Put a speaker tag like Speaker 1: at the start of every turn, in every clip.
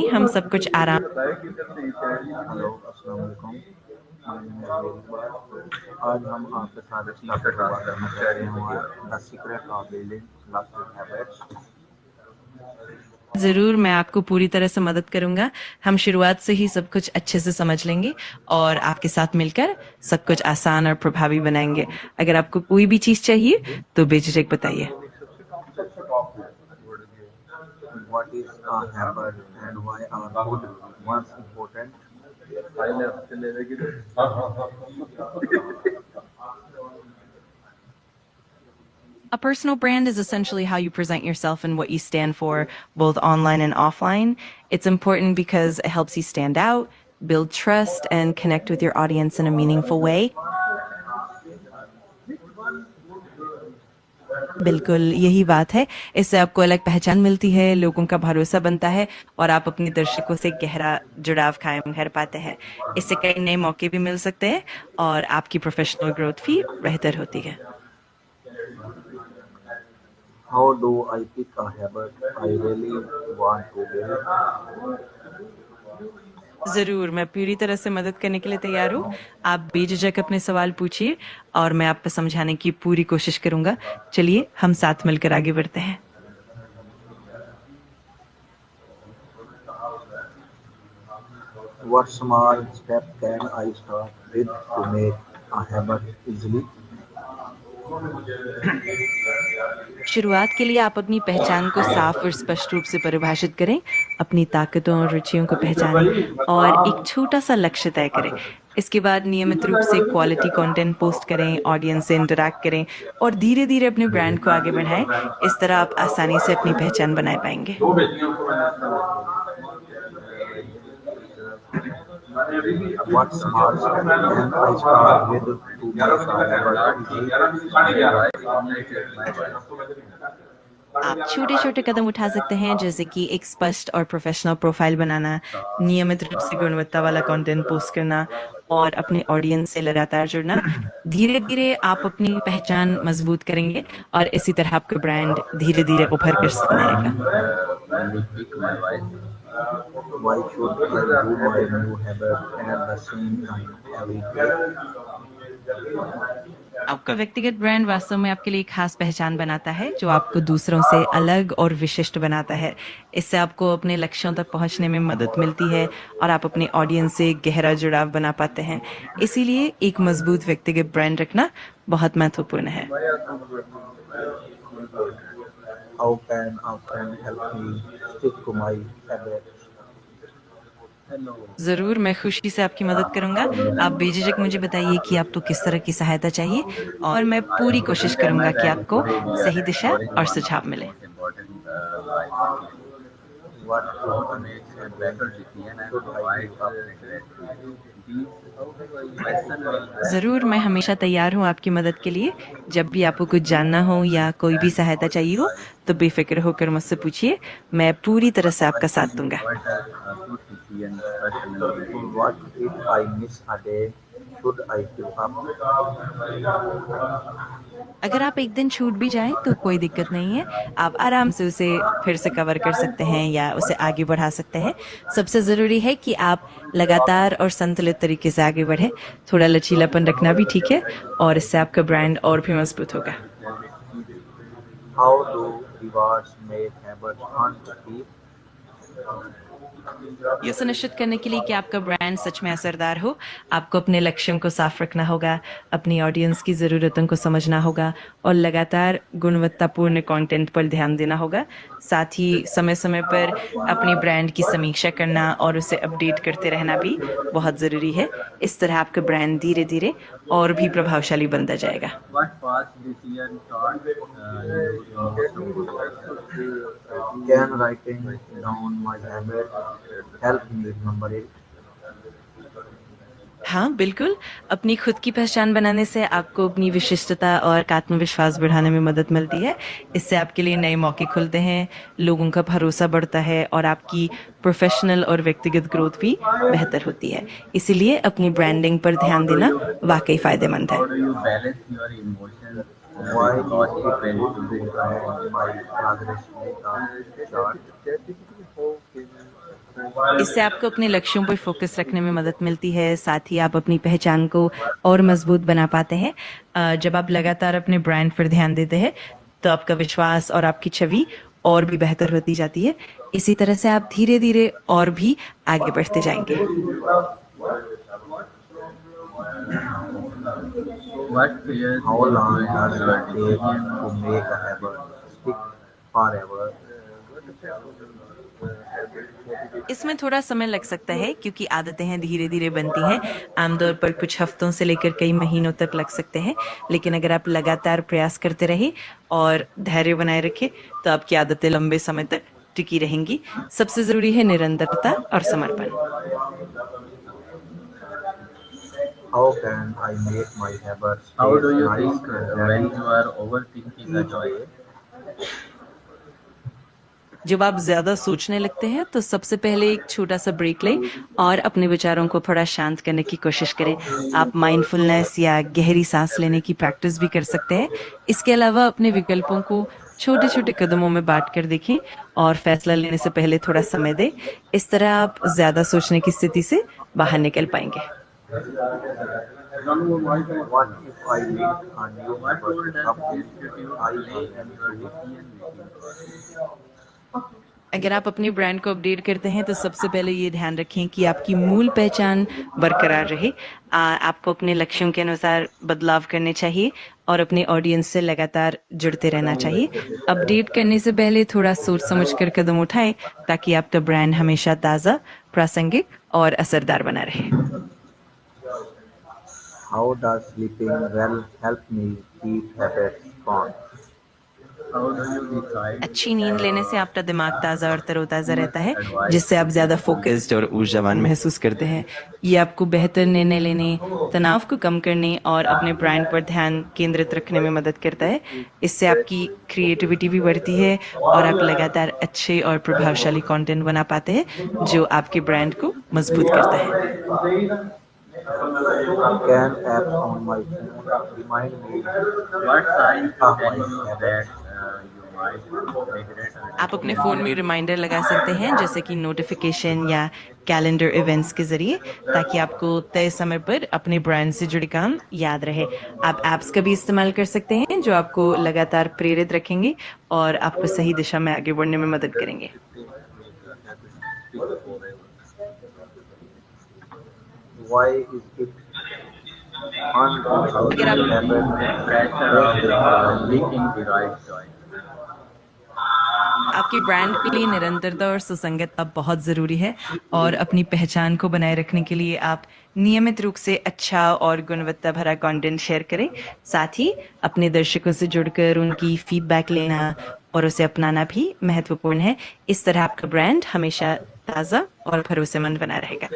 Speaker 1: हम सब कुछ आराम
Speaker 2: हेलो, अस्सलाम वालेकुम। आज हम आपके साथ इस टॉपिक पर बात करना चाहते हैं the secret of building lasting habits.
Speaker 1: ज़रूर मैं आपको पूरी तरह से मदद करूंगा। हम शुरुआत से ही सब कुछ अच्छे से समझ लेंगे और आपके साथ मिलकर सब कुछ आसान और प्रभावी बनाएंगे। अगर आपको कोई भी चीज़ चाहिए तो बेझिझक बताइए।
Speaker 2: What is a habit and why are good ones important?
Speaker 1: A personal brand is essentially how you present yourself and what you stand for, both online and offline. It's important because it helps you stand out, build trust, and connect with your audience in a meaningful way. बिल्कुल, यही बात है। इससे आपको अलग पहचान मिलती है, लोगों का भरोसा बनता है और आप अपने दर्शकों से गहरा जुड़ाव कायम कर पाते हैं। इससे कई नए मौके भी मिल सकते हैं और आपकी प्रोफेशनल ग्रोथ भी बेहतर होती है।
Speaker 2: How do I pick a habit I really want to build?
Speaker 1: ज़रूर, मैं पूरी तरह से मदद करने के लिए तैयार हूँ। आप बेझिझक अपने सवाल पूछिए और मैं आपको समझाने की पूरी कोशिश करूँगा। चलिए, हम साथ मिलकर आगे बढ़ते हैं।
Speaker 2: What small step can I start with to make a habit easily?
Speaker 1: शुरुआत के लिए आप अपनी पहचान को साफ और स्पष्ट रूप से परिभाषित करें, अपनी ताकतों और रुचियों को पहचानें और एक छोटा-सा लक्ष्य तय करें। इसके बाद नियमित रूप से क्वालिटी कंटेंट पोस्ट करें, ऑडियंस से इंटरैक्ट करें और धीरे-धीरे अपने ब्रांड को आगे बढ़ाएँ। इस तरह आप आसानी से अपनी पहचान बनाए पाएँगे।
Speaker 2: What small step can I start with to make a habit easy?
Speaker 1: आप छोटे-छोटे कदम उठा सकते हैं, जैसे कि एक स्पष्ट और प्रोफेशनल प्रोफाइल बनाना, नियमित रूप से गुणवत्ता वाला कंटेंट पोस्ट करना और अपने ऑडियंस से लगातार जुड़ना। धीरे-धीरे आप अपनी पहचान मजबूत करेंगे और इसी तरह आपका ब्रांड धीरे-धीरे उभर कर सामने आएगा।
Speaker 2: Why should I do my new habit at the same time every day?
Speaker 1: आपका व्यक्तिगत ब्रांड वास्तव में आपके लिए खास पहचान बनाता है, जो आपको दूसरों से अलग और विशिष्ट बनाता है। इससे आपको अपने लक्ष्यों तक पहुंचने में मदद मिलती है और आप अपने ऑडियंस से गहरा जुड़ाव बना पाते हैं। इसीलिए एक मजबूत व्यक्तिगत ब्रांड रखना बहुत महत्वपूर्ण है।
Speaker 2: How can a friend help me stick to my habits?
Speaker 1: ज़रूर, मैं खुशी से आपकी मदद करूँगा। आप बेझिझक मुझे बताइए कि आपको किस तरह की सहायता चाहिए और मैं पूरी कोशिश करूँगा कि आपको सही दिशा और सुझाव मिले।
Speaker 2: What makes a better decision and why
Speaker 1: ज़रूर, मैं हमेशा तैयार हूँ आपकी मदद के लिए। जब भी आपको कुछ जानना हो या कोई भी सहायता चाहिए हो, तो बेफ़िक्र होकर मुझसे पूछिए। मैं पूरी तरह से आपका साथ दूँगा।
Speaker 2: What if I miss a day? Should I give up?
Speaker 1: अगर आप एक दिन छूट भी जाएँ, तो कोई दिक्कत नहीं है। आप आराम से उसे फिर से कवर कर सकते हैं या उसे आगे बढ़ा सकते हैं। सबसे ज़रूरी है कि आप लगातार और संतुलित तरीके से आगे बढ़ें। थोड़ा लचीलापन रखना भी ठीक है और इससे आपका ब्रांड और भी मज़बूत होगा।
Speaker 2: How do rewards make habits fun to keep?
Speaker 1: ये सुनिश्चित करने के लिए कि आपका ब्रांड सच में असरदार हो, आपको अपने लक्ष्यों को साफ रखना होगा, अपनी ऑडियंस की ज़रूरतों को समझना होगा और लगातार गुणवत्तापूर्ण कंटेंट पर ध्यान देना होगा। साथ ही समय-समय पर अपनी ब्रांड की समीक्षा करना और उसे अपडेट करते रहना भी बहुत ज़रूरी है। इस तरह आपका ब्रांड धीरे-धीरे और भी प्रभावशाली बनता जाएगा।
Speaker 2: What past decision taught you? Can writing down my habit help me remember it?
Speaker 1: हाँ, बिल्कुल। अपनी खुद की पहचान बनाने से आपको अपनी विशिष्टता और आत्मविश्वास बढ़ाने में मदद मिलती है। इससे आपके लिए नए मौके खुलते हैं, लोगों का भरोसा बढ़ता है और आपकी प्रोफ़ेशनल और व्यक्तिगत ग्रोथ भी बेहतर होती है। इसीलिए अपनी ब्रांडिंग पर ध्यान देना वाक़ई फ़ायदेमंद है।
Speaker 2: How do you balance your emotions? Why is it very good to track my progress with a chart?
Speaker 1: इससे आपको अपने लक्ष्यों पर फोकस रखने में मदद मिलती है, साथ ही आप अपनी पहचान को और मजबूत बना पाते हैं। जब आप लगातार अपने ब्रांड पर ध्यान देते हैं तो आपका विश्वास और आपकी छवि और भी बेहतर होती जाती है। इसी तरह से आप धीरे धीरे और भी आगे बढ़ते जाएंगे।
Speaker 3: What players
Speaker 2: How
Speaker 3: is
Speaker 2: long
Speaker 3: going
Speaker 2: does
Speaker 3: your
Speaker 2: it take
Speaker 3: decision
Speaker 2: to make a habit stick forever?
Speaker 1: इसमें थोड़ा समय लग सकता है क्योंकि आदतें धीरे धीरे बनती हैं। आमतौर पर कुछ हफ्तों से लेकर कई महीनों तक लग सकते हैं, लेकिन अगर आप लगातार प्रयास करते रहे और धैर्य बनाए रखें तो आपकी आदतें लंबे समय तक टिकी रहेंगी। सबसे जरूरी है निरंतरता और समर्पण।
Speaker 2: How can I make my habits
Speaker 3: How do
Speaker 2: taste
Speaker 3: you
Speaker 2: nice
Speaker 3: think
Speaker 2: and
Speaker 3: when
Speaker 2: ready
Speaker 3: you are overthinking a
Speaker 2: each
Speaker 3: choice?
Speaker 2: day?
Speaker 1: जब आप ज्यादा सोचने लगते हैं तो सबसे पहले एक छोटा सा ब्रेक लें और अपने विचारों को थोड़ा शांत करने की कोशिश करें। आप माइंडफुलनेस या गहरी सांस लेने की प्रैक्टिस भी कर सकते हैं। इसके अलावा अपने विकल्पों को छोटे छोटे कदमों में बांट कर देखें और फैसला लेने से पहले थोड़ा समय दें। इस तरह आप ज्यादा सोचने की स्थिति से बाहर निकल पाएंगे।
Speaker 2: What if I need a new
Speaker 3: What role
Speaker 2: habit?
Speaker 3: does
Speaker 2: Something
Speaker 3: institute
Speaker 2: I
Speaker 3: play
Speaker 2: am
Speaker 3: in your
Speaker 2: doing.
Speaker 3: decision making?
Speaker 1: अगर आप अपनी ब्रांड को अपडेट करते हैं तो सबसे पहले ये ध्यान रखें कि आपकी मूल पहचान बरकरार रहे। आपको अपने लक्ष्यों के अनुसार बदलाव करने चाहिए और अपने ऑडियंस से लगातार जुड़ते रहना चाहिए। अपडेट करने से पहले थोड़ा सोच समझकर कदम उठाएं ताकि आपका ब्रांड हमेशा ताज़ा, प्रासंगिक और असरदार बना रहे।
Speaker 2: How does sleeping well help me keep habits strong?
Speaker 3: How do you decide
Speaker 1: अच्छी नींद लेने से आपका दिमाग ताज़ा और तरोताज़ा
Speaker 3: whose
Speaker 1: रहता है,
Speaker 3: advice
Speaker 1: जिससे आप
Speaker 3: to
Speaker 1: ज़्यादा
Speaker 3: follow?
Speaker 1: फोकस्ड और ऊर्जावान महसूस करते हैं। ये आपको बेहतर निर्णय लेने, तनाव को कम करने और अपने ब्रांड पर ध्यान केंद्रित रखने में मदद करता है। इससे आपकी क्रिएटिविटी भी बढ़ती है और आप लगातार अच्छे और प्रभावशाली कंटेंट बना पाते हैं, जो आपके ब्रांड को मजबूत करता है।
Speaker 2: Can apps on my phone remind me
Speaker 3: What signs
Speaker 2: of
Speaker 3: tell
Speaker 2: my
Speaker 3: you that
Speaker 2: habits?
Speaker 3: you might regret a
Speaker 1: आप अपने
Speaker 3: decision?
Speaker 1: फोन में रिमाइंडर लगा सकते हैं, जैसे कि नोटिफिकेशन या कैलेंडर इवेंट्स के जरिए, ताकि आपको तय समय पर अपने ब्रांड से जुड़े काम याद रहे। आप ऐप्स का भी इस्तेमाल कर सकते हैं जो आपको लगातार प्रेरित रखेंगे और आपको सही दिशा में आगे बढ़ने में मदद करेंगे।
Speaker 2: Why is it
Speaker 3: How do
Speaker 1: अगर आप
Speaker 3: you
Speaker 2: unrealistic
Speaker 3: deal with pressure of
Speaker 2: habit breaking
Speaker 3: making the right choice?
Speaker 1: आपकी ब्रांड के लिए निरंतरता और सुसंगतता बहुत जरूरी है और अपनी पहचान को बनाए रखने के लिए आप नियमित रूप से अच्छा और गुणवत्ता भरा कंटेंट शेयर करें। साथ ही अपने दर्शकों से जुड़कर उनकी फीडबैक लेना और उसे अपनाना भी महत्वपूर्ण है। इस तरह आपका ब्रांड हमेशा ताज़ा और भरोसेमंद बना रहेगा।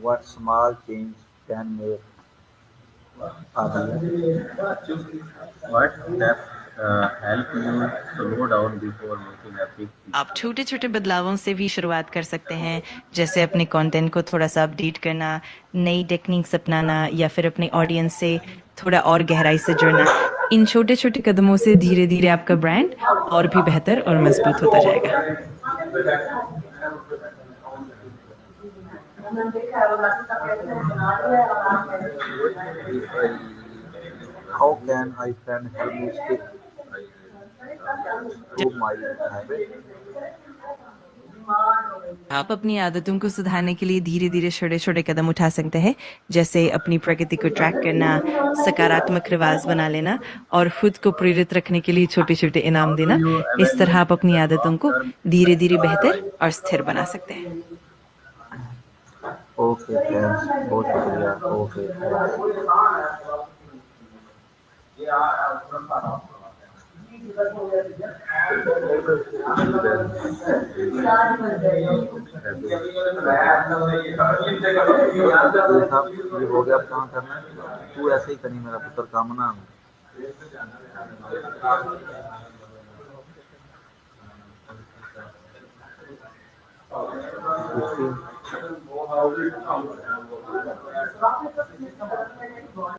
Speaker 2: What small change can make a big
Speaker 3: What steps help you slow down before making a big decision?
Speaker 1: आप छोटे छोटे बदलावों से भी शुरुआत कर सकते हैं, जैसे अपने कंटेंट को थोड़ा सा अपडेट करना, नई टेक्निक्स अपनाना या फिर अपने ऑडियंस से थोड़ा और गहराई से जुड़ना। इन छोटे छोटे कदमों से धीरे धीरे आपका ब्रांड और भी बेहतर और मजबूत होता जाएगा।
Speaker 2: How can I can help me stick to my habit?
Speaker 1: आप अपनी आदतों को सुधारने के लिए धीरे धीरे छोटे छोटे कदम उठा सकते हैं, जैसे अपनी प्रगति को ट्रैक करना, सकारात्मक रिवाज बना लेना और खुद को प्रेरित रखने के लिए छोटे छोटे इनाम
Speaker 3: Do
Speaker 1: देना।
Speaker 3: you
Speaker 1: इस तरह
Speaker 3: evaluate
Speaker 1: आप अपनी आदतों को
Speaker 3: long-term
Speaker 1: धीरे धीरे बेहतर
Speaker 3: advice?
Speaker 1: और स्थिर बना सकते हैं।
Speaker 2: Okay, thanks. बहुत शुक्रिया. Okay, thanks. ये साहब ये हो गया. अब कहाँ करना है? तू ऐसे ही करी मेरा पुत्र काम ना. इसकी